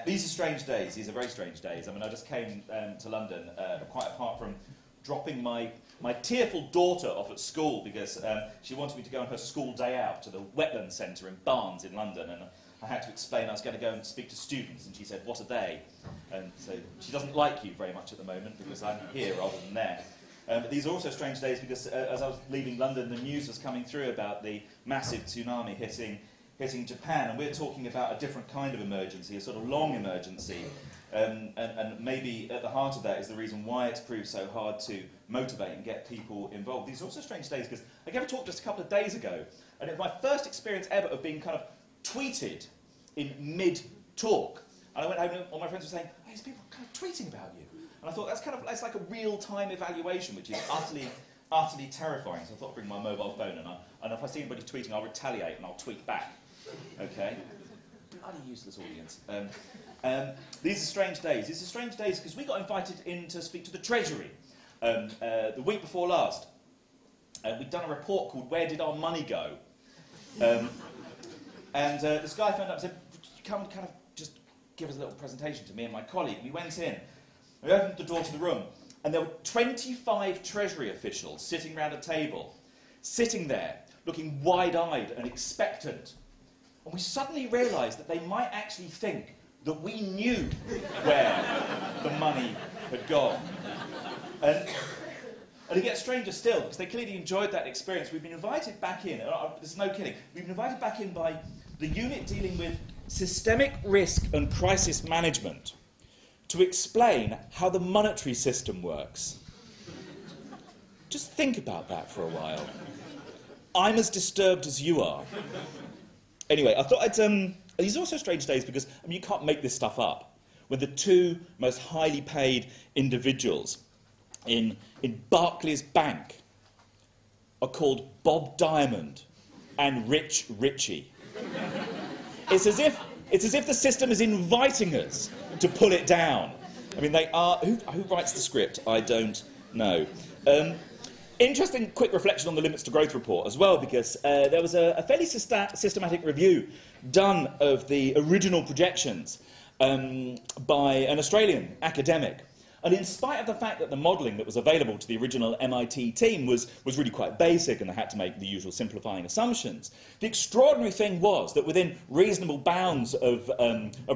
These are strange days. These are very strange days. I mean, I just came to London, quite apart from dropping my tearful daughter off at school because she wanted me to go on her school day out to the Wetland Centre in Barnes in London, and I had to explain I was going to go and speak to students, and she said, "What are they?" And so she doesn't like you very much at the moment because I'm here rather than there. But these are also strange days because as I was leaving London, the news was coming through about the massive tsunami hitting Japan, and we're talking about a different kind of emergency, a sort of long emergency, and maybe at the heart of that is the reason why it's proved so hard to motivate and get people involved. These are also strange days because I gave a talk just a couple of days ago, and it was my first experience ever of being kind of tweeted in mid-talk. And I went home and all my friends were saying, "Hey, these people are kind of tweeting about you." And I thought, that's like a real-time evaluation, which is utterly terrifying. So I thought I'd bring my mobile phone, and if I see anybody tweeting, I'll retaliate and I'll tweet back. Okay? Bloody useless audience. These are strange days. These are strange days because we got invited in to speak to the Treasury the week before last. We'd done a report called "Where Did Our Money Go?" And this guy phoned up and said, "Would you come and kind of just give us a little presentation to me and my colleague?" And we went in. We opened the door to the room, and there were 25 Treasury officials sitting around a table, sitting there, looking wide-eyed and expectant. And we suddenly realised that they might actually think that we knew where the money had gone. And it gets stranger still, because they clearly enjoyed that experience. We've been invited back in, there's no kidding, we've been invited back in by the unit dealing with systemic risk and crisis management to explain how the monetary system works. Just think about that for a while. I'm as disturbed as you are. Anyway, I thought these are also strange days because, I mean, you can't make this stuff up. When the two most highly paid individuals in Barclays Bank are called Bob Diamond and Rich Richie. It's as if the system is inviting us to pull it down. I mean, they are... Who writes the script? I don't know. Interesting quick reflection on the Limits to Growth report as well, because there was a fairly systematic review done of the original projections by an Australian academic. And in spite of the fact that the modelling that was available to the original MIT team was really quite basic and they had to make the usual simplifying assumptions, the extraordinary thing was that within reasonable bounds of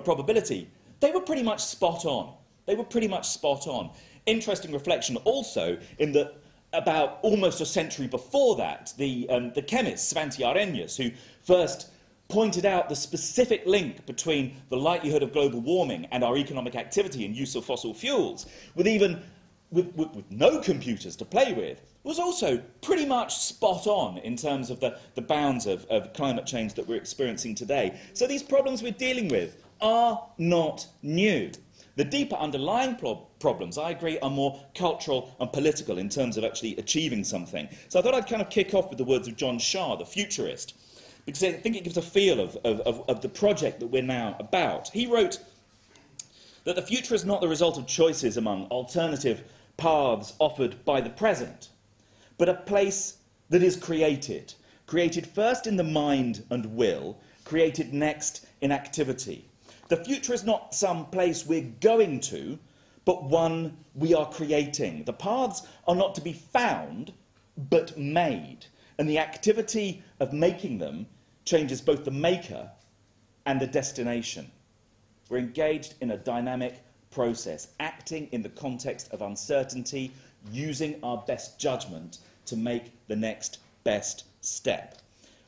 probability, they were pretty much spot on. They were pretty much spot on. Interesting reflection also in that about almost a century before that, the chemist Svante Arrhenius, who first pointed out the specific link between the likelihood of global warming and our economic activity and use of fossil fuels, with no computers to play with, was also pretty much spot on in terms of the bounds of climate change that we're experiencing today. So these problems we're dealing with are not new. The deeper underlying problems, I agree, are more cultural and political in terms of actually achieving something. So I thought I'd kind of kick off with the words of John Shah, the futurist, because I think it gives a feel of the project that we're now about. He wrote that the future is not the result of choices among alternative paths offered by the present, but a place that is created first in the mind and will, created next in activity. The future is not some place we're going to, but one we are creating. The paths are not to be found, but made. And the activity of making them changes both the maker and the destination. We're engaged in a dynamic process, acting in the context of uncertainty, using our best judgment to make the next best step.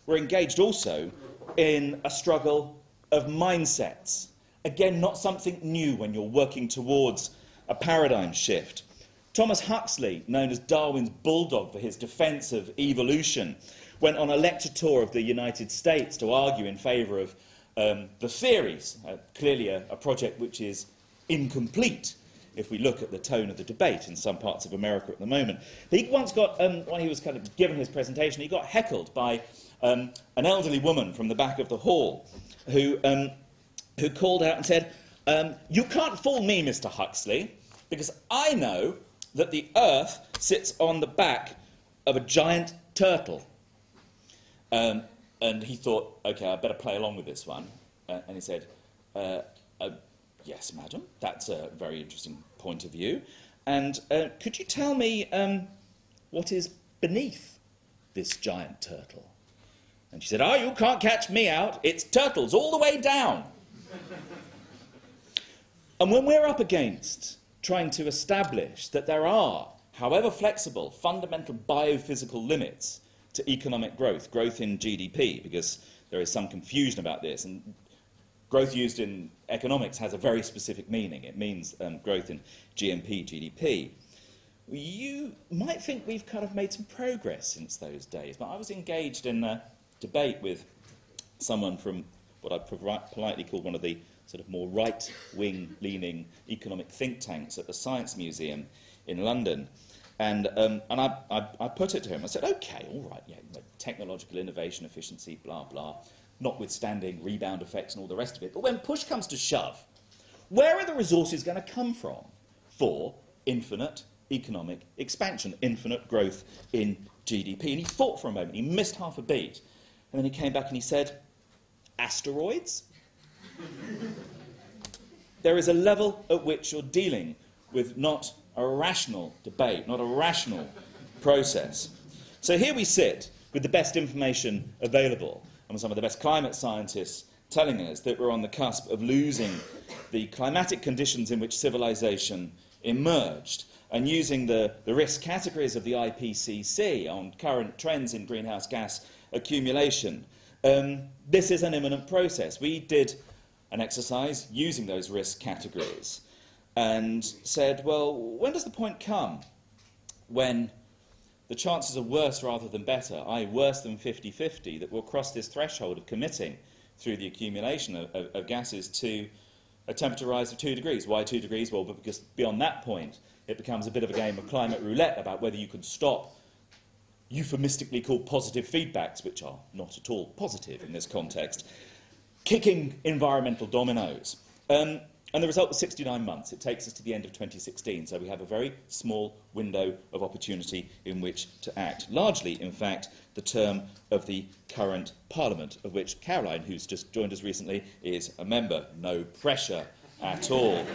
We're engaged also in a struggle of mindsets. Again, not something new when you're working towards a paradigm shift. Thomas Huxley, known as Darwin's bulldog for his defence of evolution, went on a lecture tour of the United States to argue in favour of the theories, clearly a project which is incomplete if we look at the tone of the debate in some parts of America at the moment. He once got, when he was kind of given his presentation, he got heckled by an elderly woman from the back of the hall who called out and said, "You can't fool me, Mr. Huxley, because I know that the Earth sits on the back of a giant turtle." And he thought, OK, I better play along with this one. And he said, Yes, madam, that's a very interesting point of view. And could you tell me what is beneath this giant turtle? And she said, "Oh, you can't catch me out. It's turtles all the way down." And when we're up against trying to establish that there are, however flexible, fundamental biophysical limits to economic growth, growth in GDP, because there is some confusion about this, and growth used in economics has a very specific meaning. It means growth in GDP. You might think we've kind of made some progress since those days, but I was engaged in a debate with someone from what I politely call one of the sort of more right-wing leaning economic think tanks at the Science Museum in London. And I put it to him. I said, OK, all right, yeah, technological innovation, efficiency, blah, blah, notwithstanding rebound effects and all the rest of it. But when push comes to shove, where are the resources going to come from for infinite economic expansion, infinite growth in GDP? And he thought for a moment. He missed half a beat. And then he came back and he said, asteroids? There is a level at which you're dealing with not a rational debate, not a rational process. So here we sit with the best information available and with some of the best climate scientists telling us that we're on the cusp of losing the climatic conditions in which civilization emerged, and using the risk categories of the IPCC on current trends in greenhouse gas accumulation. This is an imminent process. We did an exercise using those risk categories and said, well, when does the point come when the chances are worse rather than better, i.e. worse than 50-50, that we'll cross this threshold of committing through the accumulation of gases to a temperature rise of 2 degrees. Why 2 degrees? Well, because beyond that point, it becomes a bit of a game of climate roulette about whether you can stop euphemistically called positive feedbacks, which are not at all positive in this context, kicking environmental dominoes. And the result was 69 months. It takes us to the end of 2016, so we have a very small window of opportunity in which to act. Largely, in fact, the term of the current Parliament, of which Caroline, who's just joined us recently, is a member. No pressure at all.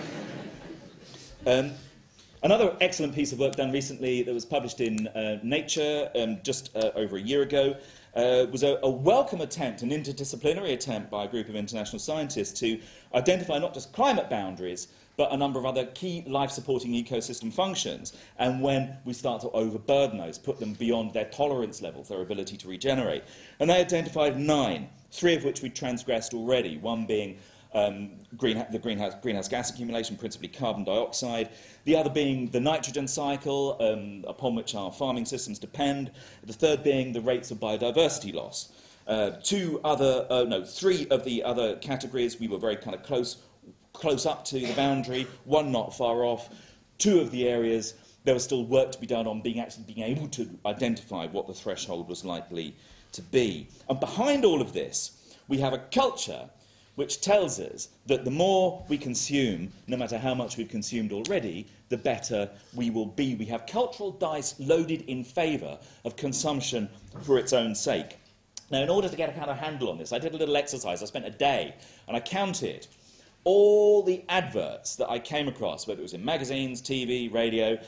Another excellent piece of work done recently that was published in Nature just over a year ago was a welcome attempt, an interdisciplinary attempt by a group of international scientists to identify not just climate boundaries, but a number of other key life-supporting ecosystem functions. And when we start to overburden those, put them beyond their tolerance levels, their ability to regenerate. And they identified 9, 3 of which we transgressed already, one being the greenhouse gas accumulation, principally carbon dioxide, the other being the nitrogen cycle, upon which our farming systems depend, the third being the rates of biodiversity loss. 3 of the other categories we were very kind of close up to the boundary, 1 not far off. 2 of the areas there was still work to be done on being able to identify what the threshold was likely to be. And behind all of this, we have a culture which tells us that the more we consume, no matter how much we've consumed already, the better we will be. We have cultural dice loaded in favour of consumption for its own sake. Now, in order to get a kind of handle on this, I did a little exercise. I spent a day and I counted all the adverts that I came across, whether it was in magazines, TV, radio,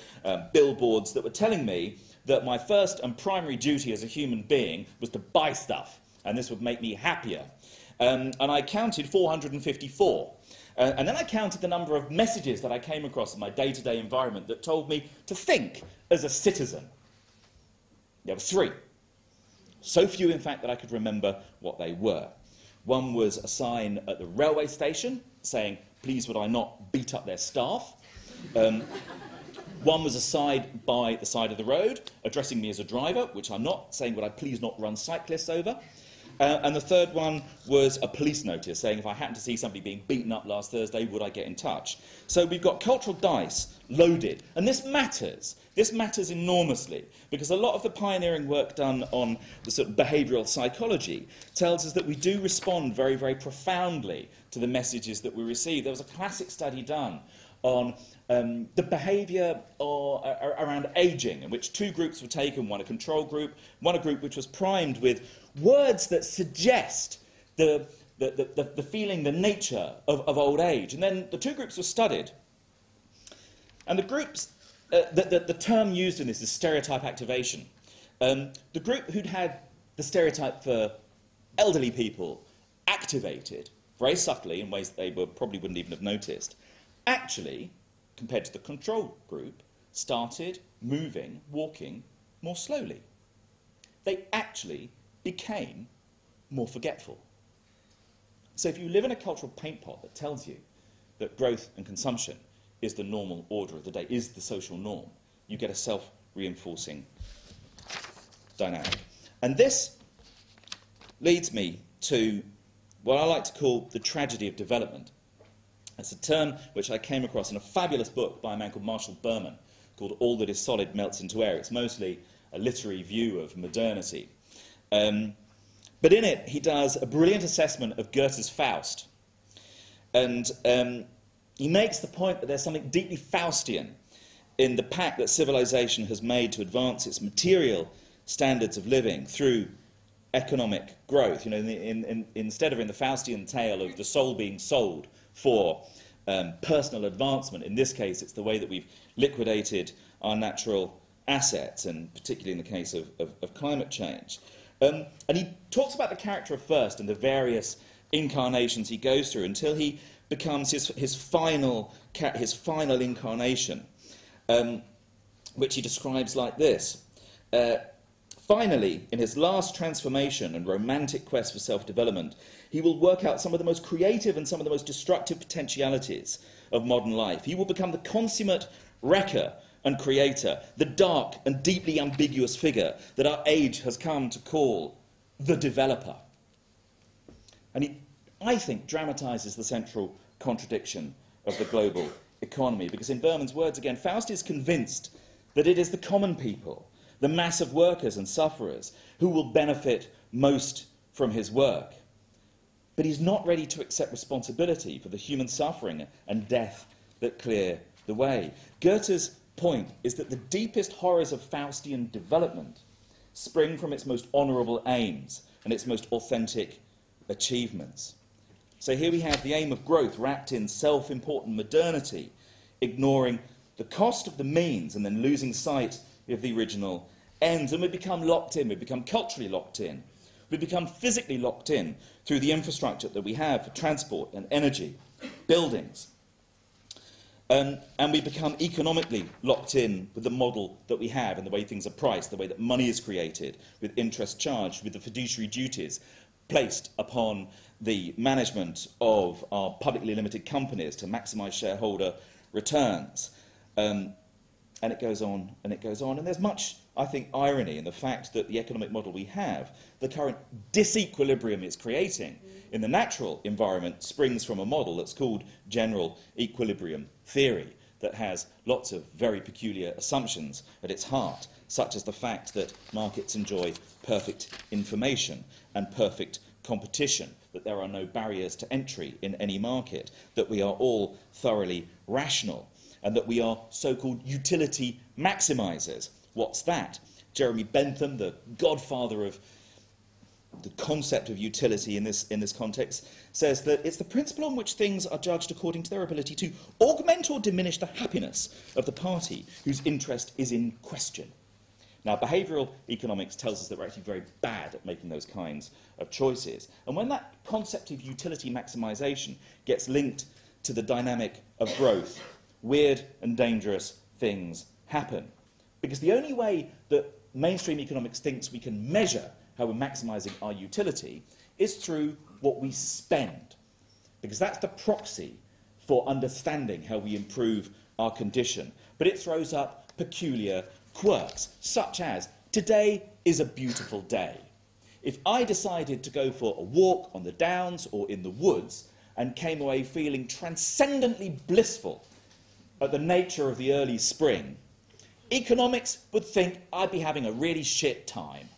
billboards, that were telling me that my first and primary duty as a human being was to buy stuff, and this would make me happier. And I counted 454. And then I counted the number of messages that I came across in my day-to-day environment that told me to think as a citizen. There were 3. So few, in fact, that I could remember what they were. One was a sign at the railway station saying, please would I not beat up their staff. One was a sign by the side of the road addressing me as a driver, which I'm not, saying would I please not run cyclists over. And the third one was a police notice saying if I happened to see somebody being beaten up last Thursday, would I get in touch? So we've got cultural dice loaded. And this matters. This matters enormously because a lot of the pioneering work done on the sort of behavioural psychology tells us that we do respond very, very profoundly to the messages that we receive. There was a classic study done on the behaviour around ageing, in which 2 groups were taken, one a control group, one a group which was primed with words that suggest the the feeling, the nature of old age. And then the two groups were studied. And the groups, the term used in this is stereotype activation. The group who'd had the stereotype for elderly people activated very subtly in ways that they probably wouldn't even have noticed, actually, compared to the control group, started moving, walking more slowly. They actually became more forgetful. So if you live in a cultural paint pot that tells you that growth and consumption is the normal order of the day, is the social norm, you get a self-reinforcing dynamic. And this leads me to what I like to call the tragedy of development. It's a term which I came across in a fabulous book by a man called Marshall Berman called All That Is Solid Melts Into Air. It's mostly a literary view of modernity. But in it, he does a brilliant assessment of Goethe's Faust. And he makes the point that there's something deeply Faustian in the pact that civilization has made to advance its material standards of living through economic growth. You know, instead of in the Faustian tale of the soul being sold for personal advancement, in this case it's the way that we've liquidated our natural assets, and particularly in the case of climate change. And he talks about the character of first and the various incarnations he goes through until he becomes his final incarnation, which he describes like this. Finally, in his last transformation and romantic quest for self-development, he will work out some of the most creative and some of the most destructive potentialities of modern life. He will become the consummate wrecker and creator, the dark and deeply ambiguous figure that our age has come to call the developer. And he, I think, dramatises the central contradiction of the global economy, because in Berman's words again, Faust is convinced that it is the common people, the mass of workers and sufferers, who will benefit most from his work. But he's not ready to accept responsibility for the human suffering and death that clear the way. Goethe's point is that the deepest horrors of Faustian development spring from its most honourable aims and its most authentic achievements. So here we have the aim of growth wrapped in self-important modernity, ignoring the cost of the means and then losing sight of the original ends. And we become locked in, we become culturally locked in, we become physically locked in through the infrastructure that we have for transport and energy, buildings. And we become economically locked in with the model that we have and the way things are priced, the way that money is created, with interest charged, with the fiduciary duties placed upon the management of our publicly limited companies to maximise shareholder returns. And it goes on and it goes on. And there's much, I think, irony in the fact that the economic model we have, the current disequilibrium it's creating in the natural environment, springs from a model that's called general equilibrium theory, that has lots of very peculiar assumptions at its heart, such as the fact that markets enjoy perfect information and perfect competition, that there are no barriers to entry in any market, that we are all thoroughly rational, and that we are so-called utility maximisers. What's that? Jeremy Bentham, the godfather of the concept of utility in this context, says that it's the principle on which things are judged according to their ability to augment or diminish the happiness of the party whose interest is in question. Now, behavioural economics tells us that we're actually very bad at making those kinds of choices. And when that concept of utility maximisation gets linked to the dynamic of growth, weird and dangerous things happen. Because the only way that mainstream economics thinks we can measure how we're maximising our utility is through what we spend. Because that's the proxy for understanding how we improve our condition. But it throws up peculiar quirks, such as, today is a beautiful day. If I decided to go for a walk on the downs or in the woods and came away feeling transcendently blissful at the nature of the early spring, economics would think I'd be having a really shit time.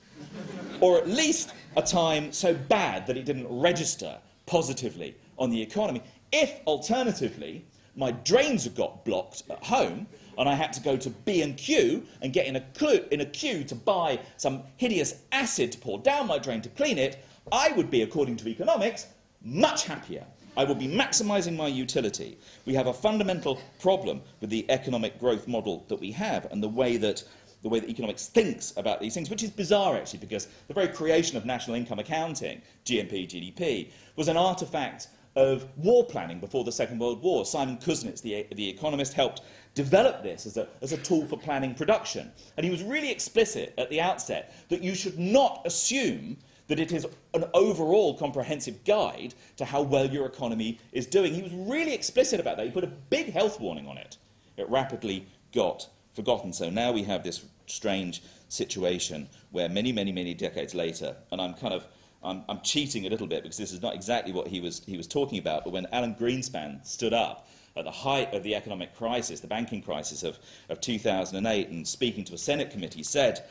Or at least a time so bad that it didn't register positively on the economy. If, alternatively, my drains had got blocked at home and I had to go to B&Q and get in a queue to buy some hideous acid to pour down my drain to clean it, I would be, according to economics, much happier. I will be maximising my utility. We have a fundamental problem with the economic growth model that we have and the way that economics thinks about these things, which is bizarre, actually, because the very creation of national income accounting, GNP, GDP, was an artefact of war planning before the Second World War. Simon Kuznets, the economist, helped develop this as a tool for planning production. And he was really explicit at the outset that you should not assume that it is an overall comprehensive guide to how well your economy is doing. He was really explicit about that. He put a big health warning on it. It rapidly got forgotten. So now we have this strange situation where many, many, many decades later, and I'm cheating a little bit because this is not exactly what he was talking about, but when Alan Greenspan stood up at the height of the economic crisis, the banking crisis of 2008, and speaking to a Senate committee, said,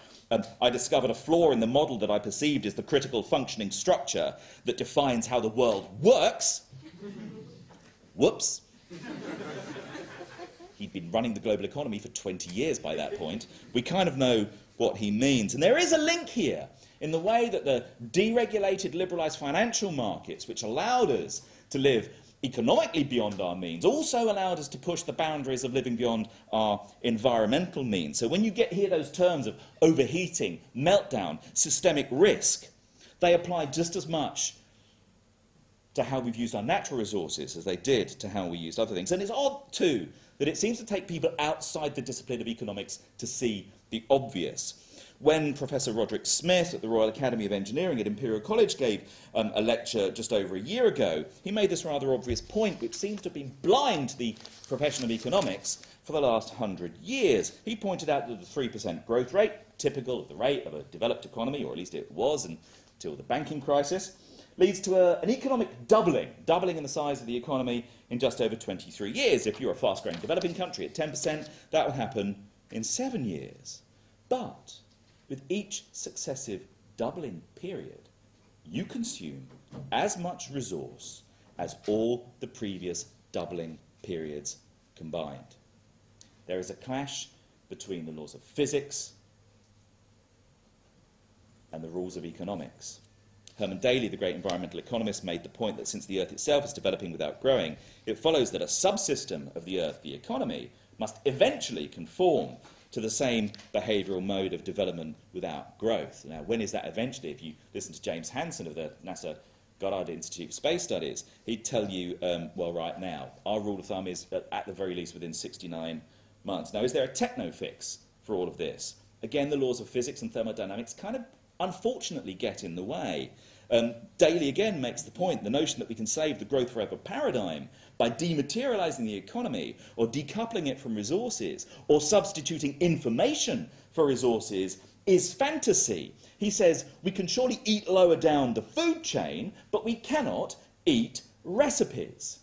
I discovered a flaw in the model that I perceived as the critical functioning structure that defines how the world works. Whoops. He'd been running the global economy for 20 years by that point. We kind of know what he means. And there is a link here in the way that the deregulated, liberalised financial markets, which allowed us to live economically beyond our means, also allowed us to push the boundaries of living beyond our environmental means. So when you hear those terms of overheating, meltdown, systemic risk, they apply just as much to how we've used our natural resources as they did to how we used other things. And it's odd, too, that it seems to take people outside the discipline of economics to see the obvious. When Professor Roderick Smith at the Royal Academy of Engineering at Imperial College gave a lecture just over a year ago, he made this rather obvious point, which seems to have been blind to the profession of economics for the last 100 years. He pointed out that the 3% growth rate, typical of the rate of a developed economy, or at least it was until the banking crisis, leads to an economic doubling in the size of the economy in just over 23 years. If you're a fast-growing developing country at 10%, that would happen in 7 years. But with each successive doubling period, you consume as much resource as all the previous doubling periods combined. There is a clash between the laws of physics and the rules of economics. Herman Daly, the great environmental economist, made the point that since the Earth itself is developing without growing, it follows that a subsystem of the Earth, the economy, must eventually conform to the same behavioural mode of development without growth. Now, when is that eventually? If you listen to James Hansen of the NASA Goddard Institute for Space Studies, he'd tell you, well, right now, our rule of thumb is at the very least within 69 months. Now, is there a techno fix for all of this? Again, the laws of physics and thermodynamics kind of unfortunately get in the way. Daly again makes the point, the notion that we can save the growth forever paradigm by dematerialising the economy or decoupling it from resources or substituting information for resources is fantasy. He says we can surely eat lower down the food chain, but we cannot eat recipes.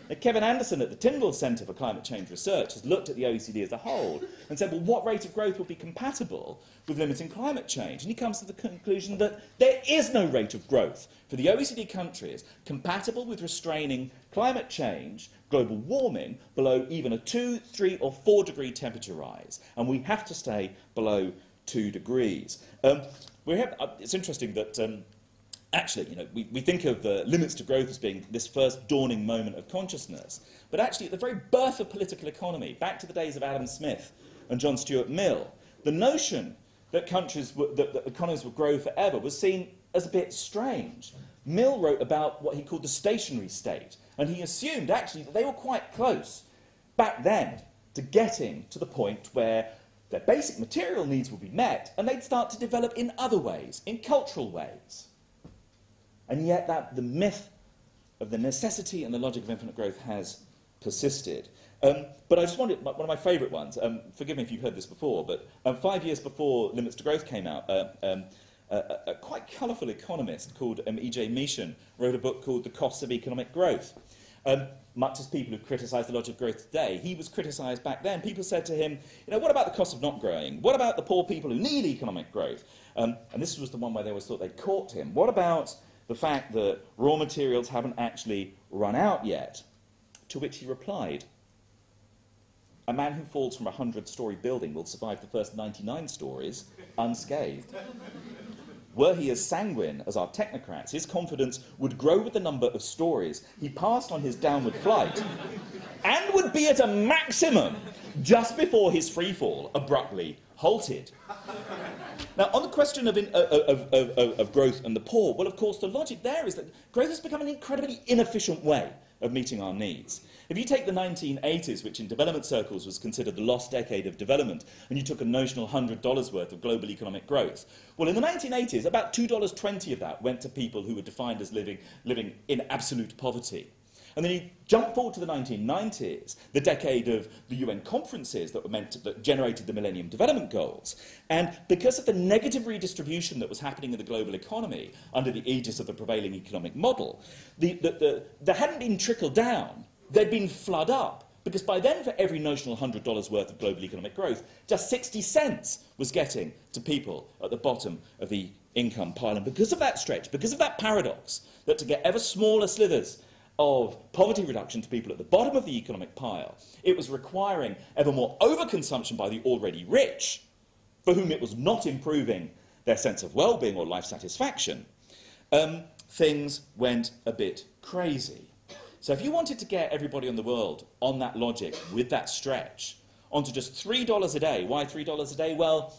Now, Kevin Anderson at the Tyndall Centre for Climate Change Research has looked at the OECD as a whole and said, well, what rate of growth would be compatible with limiting climate change? And he comes to the conclusion that there is no rate of growth for the OECD countries compatible with restraining climate change, global warming, below even a 2, 3 or 4 degree temperature rise. And we have to stay below 2 degrees. It's interesting that actually, we think of limits to growth as being this first dawning moment of consciousness, but actually at the very birth of political economy, back to the days of Adam Smith and John Stuart Mill, the notion that that economies would grow forever was seen as a bit strange. Mill wrote about what he called the stationary state, and he assumed actually that they were quite close back then to getting to the point where their basic material needs would be met, and they'd start to develop in other ways, in cultural ways. And yet the myth of the necessity and the logic of infinite growth has persisted. But I just wanted, one of my favourite ones, forgive me if you've heard this before, but 5 years before Limits to Growth came out, a quite colourful economist called E.J. Meachan wrote a book called The Costs of Economic Growth. Much as people who criticise the logic of growth today, he was criticised back then. People said to him, what about the cost of not growing? What about the poor people who need economic growth? And this was the one where they always thought they'd caught him. What about the fact that raw materials haven't actually run out yet? To which he replied, a man who falls from a 100-storey building will survive the first 99 stories unscathed. were he as sanguine as our technocrats, his confidence would grow with the number of stories he passed on his downward flight and would be at a maximum just before his freefall abruptly halted. Now, on the question of growth and the poor, well, of course, the logic there is that growth has become an incredibly inefficient way of meeting our needs. If you take the 1980s, which in development circles was considered the lost decade of development, and you took a notional $100 worth of global economic growth, well, in the 1980s, about $2.20 of that went to people who were defined as living in absolute poverty. And then you jump forward to the 1990s, the decade of the UN conferences that generated the Millennium Development Goals. And because of the negative redistribution that was happening in the global economy under the aegis of the prevailing economic model, there hadn't been trickled down, they'd been flood up. Because by then, for every notional $100 worth of global economic growth, just 60 cents was getting to people at the bottom of the income pile. And because of that stretch, because of that paradox, that to get ever smaller slithers of poverty reduction to people at the bottom of the economic pile, it was requiring ever more overconsumption by the already rich, for whom it was not improving their sense of well-being or life satisfaction, things went a bit crazy. So if you wanted to get everybody in the world on that logic with that stretch onto just $3 a day, why $3 a day? Well,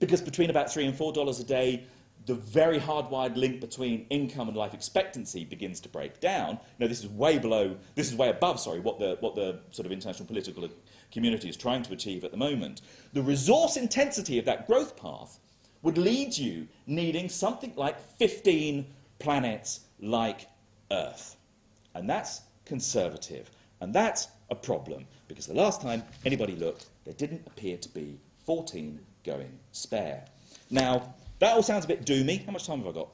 because between about $3 and $4 a day, the very hardwired link between income and life expectancy begins to break down. Now, this is way above, what the sort of international political community is trying to achieve at the moment. The resource intensity of that growth path would lead you needing something like 15 planets like Earth. And that's conservative. And that's a problem, because the last time anybody looked, there didn't appear to be 14 going spare. Now, that all sounds a bit doomy. How much time have I got?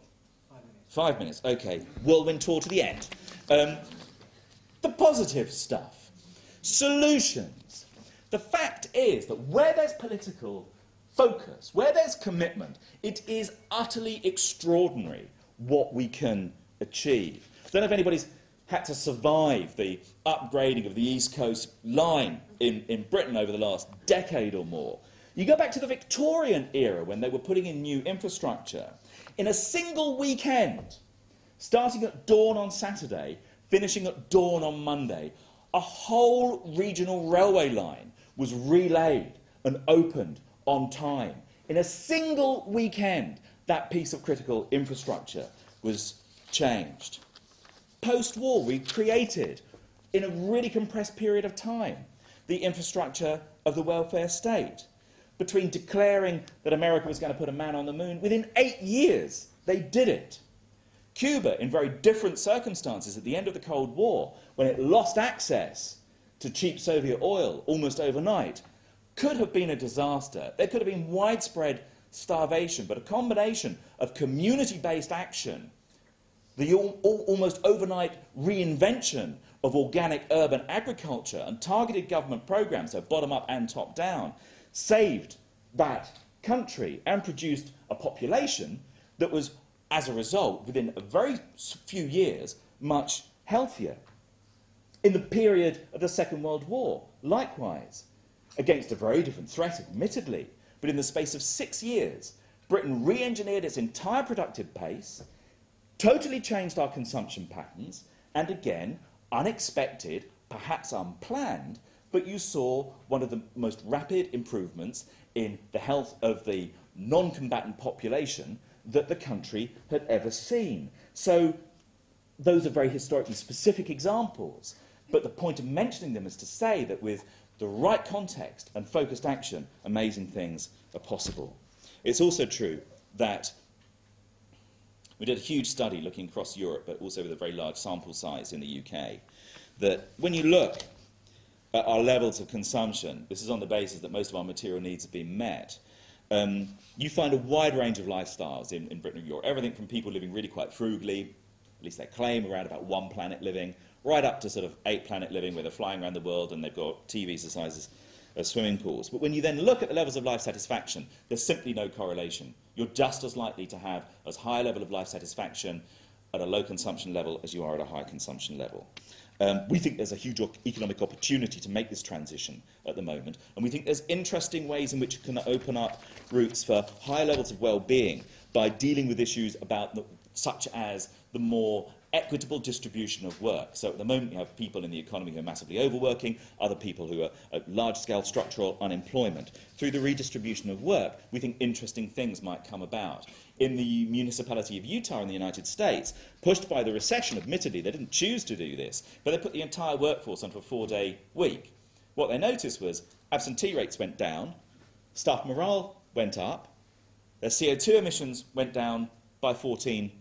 5 minutes. 5 minutes, OK. Whirlwind tour to the end. The positive stuff. Solutions. The fact is that where there's political focus, where there's commitment, it is utterly extraordinary what we can achieve. I don't know if anybody's had to survive the upgrading of the East Coast line in Britain over the last decade or more. You go back to the Victorian era when they were putting in new infrastructure. In a single weekend, starting at dawn on Saturday, finishing at dawn on Monday, a whole regional railway line was relaid and opened on time. In a single weekend, that piece of critical infrastructure was changed. Post-war, we created, in a really compressed period of time, the infrastructure of the welfare state. Between declaring that America was going to put a man on the moon, within 8 years, they did it. Cuba, in very different circumstances at the end of the Cold War, when it lost access to cheap Soviet oil almost overnight, could have been a disaster. There could have been widespread starvation, but a combination of community-based action, the almost overnight reinvention of organic urban agriculture and targeted government programs, so bottom-up and top-down, saved that country and produced a population that was, as a result, within a very few years, much healthier. In the period of the Second World War, likewise, against a very different threat, admittedly, but in the space of 6 years, Britain re-engineered its entire productive pace, totally changed our consumption patterns, and again, unexpected, perhaps unplanned, but you saw one of the most rapid improvements in the health of the non-combatant population that the country had ever seen. So those are very historically specific examples, but the point of mentioning them is to say that with the right context and focused action, amazing things are possible. It's also true that we did a huge study looking across Europe, but also with a very large sample size in the UK, that when you look at our levels of consumption, this is on the basis that most of our material needs have been met, you find a wide range of lifestyles in Britain and Europe. Everything from people living really quite frugally, at least they claim, around about 1 planet living, right up to sort of 8 planet living, where they're flying around the world and they've got TVs the size of swimming pools. But when you then look at the levels of life satisfaction, there's simply no correlation. You're just as likely to have as high a level of life satisfaction at a low consumption level as you are at a high consumption level. We think there's a huge economic opportunity to make this transition at the moment, and we think there's interesting ways in which it can open up routes for higher levels of well-being by dealing with issues about such as the more equitable distribution of work. So at the moment you have people in the economy who are massively overworking, other people who are at large-scale structural unemployment. Through the redistribution of work, we think interesting things might come about. In the municipality of Utah in the United States, pushed by the recession, admittedly, they didn't choose to do this, but they put the entire workforce onto a 4-day week. What they noticed was absentee rates went down, staff morale went up, their CO2 emissions went down by 14%.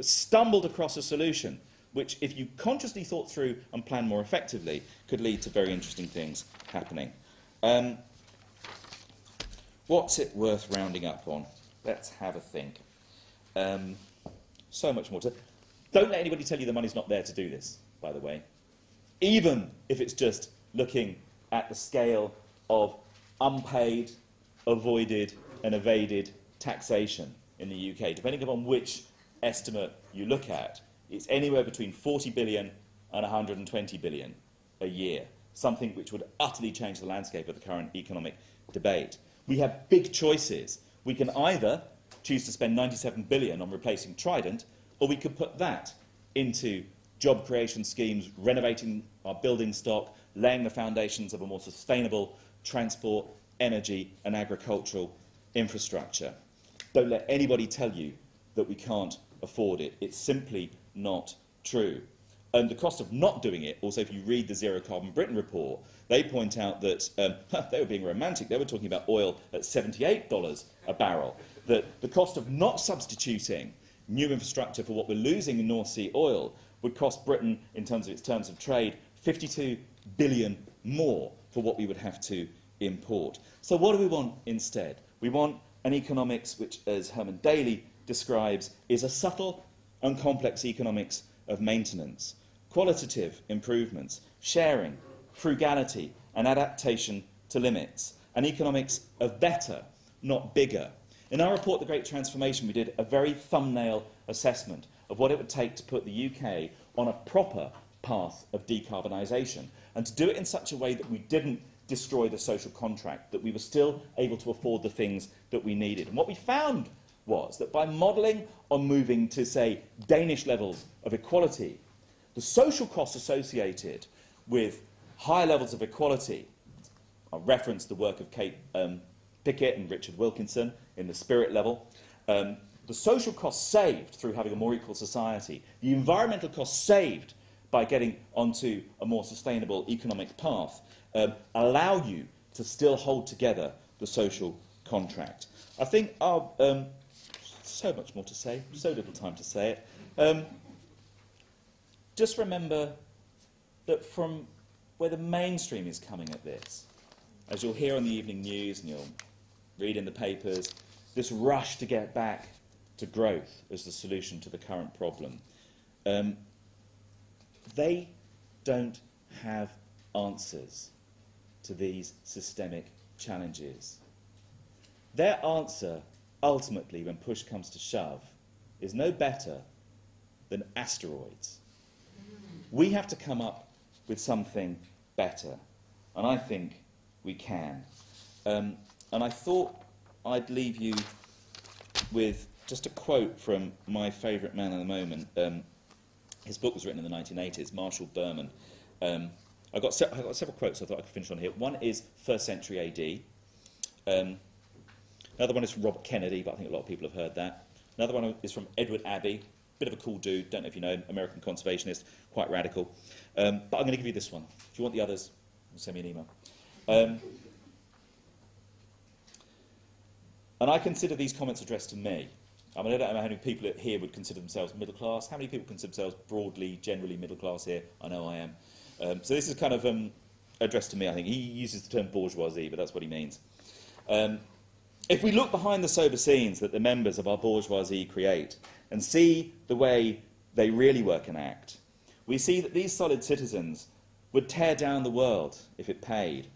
Stumbled across a solution which, if you consciously thought through and planned more effectively, could lead to very interesting things happening. What's it worth rounding up on? Let's have a think. So much more to... Don't let anybody tell you the money's not there to do this, by the way. Even if it's just looking at the scale of unpaid, avoided and evaded taxation in the UK, depending upon which estimate you look at, it's anywhere between 40 billion and 120 billion a year, something which would utterly change the landscape of the current economic debate. We have big choices. We can either choose to spend 97 billion on replacing Trident, or we could put that into job creation schemes, renovating our building stock, laying the foundations of a more sustainable transport, energy and agricultural infrastructure. Don't let anybody tell you that we can't afford it. It's simply not true. And the cost of not doing it, also if you read the Zero Carbon Britain report, they point out that they were being romantic. They were talking about oil at $78 a barrel. That the cost of not substituting new infrastructure for what we're losing in North Sea oil would cost Britain, in terms of its terms of trade, 52 billion more for what we would have to import. So what do we want instead? We want an economics which, as Herman Daly describes, is a subtle and complex economics of maintenance, qualitative improvements, sharing, frugality and adaptation to limits, an economics of better, not bigger. In our report, The Great Transformation, we did a very thumbnail assessment of what it would take to put the UK on a proper path of decarbonisation, and to do it in such a way that we didn't destroy the social contract, that we were still able to afford the things that we needed. And what we found was that by modelling on moving to, say, Danish levels of equality, the social costs associated with higher levels of equality, I'll reference the work of Kate Pickett and Richard Wilkinson in the Spirit level, the social costs saved through having a more equal society, the environmental costs saved by getting onto a more sustainable economic path, allow you to still hold together the social contract. I think our... so much more to say, so little time to say it. Just remember that from where the mainstream is coming at this, as you'll hear on the evening news and you'll read in the papers, this rush to get back to growth as the solution to the current problem. They don't have answers to these systemic challenges. Their answer, ultimately, when push comes to shove, is no better than asteroids. We have to come up with something better, and I think we can. And I thought I'd leave you with just a quote from my favourite man at the moment. His book was written in the 1980s, Marshall Berman. I've got several quotes I thought I could finish on here. One is 1st century AD. Another one is from Robert Kennedy, but I think a lot of people have heard that. Another one is from Edward Abbey, bit of a cool dude, don't know if you know him, American conservationist, quite radical. But I'm going to give you this one. If you want the others, send me an email. And I consider these comments addressed to me. I mean, I don't know how many people here would consider themselves middle class. How many people consider themselves broadly, generally middle class here? I know I am. So this is kind of addressed to me, I think. He uses the term bourgeoisie, but that's what he means. If we look behind the sober scenes that the members of our bourgeoisie create and see the way they really work and act, we see that these solid citizens would tear down the world if it paid.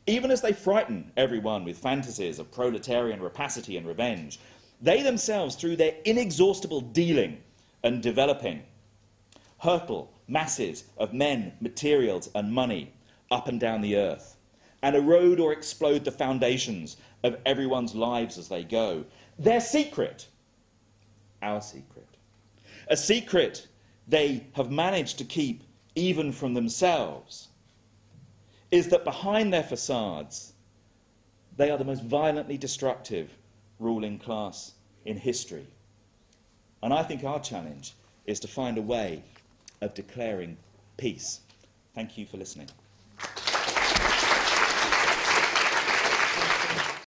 Even as they frighten everyone with fantasies of proletarian rapacity and revenge, they themselves, through their inexhaustible dealing and developing, hurtle masses of men, materials and money up and down the earth, and erode or explode the foundations of everyone's lives as they go. Their secret, our secret, a secret they have managed to keep even from themselves, is that behind their facades, they are the most violently destructive ruling class in history. And I think our challenge is to find a way of declaring peace. Thank you for listening.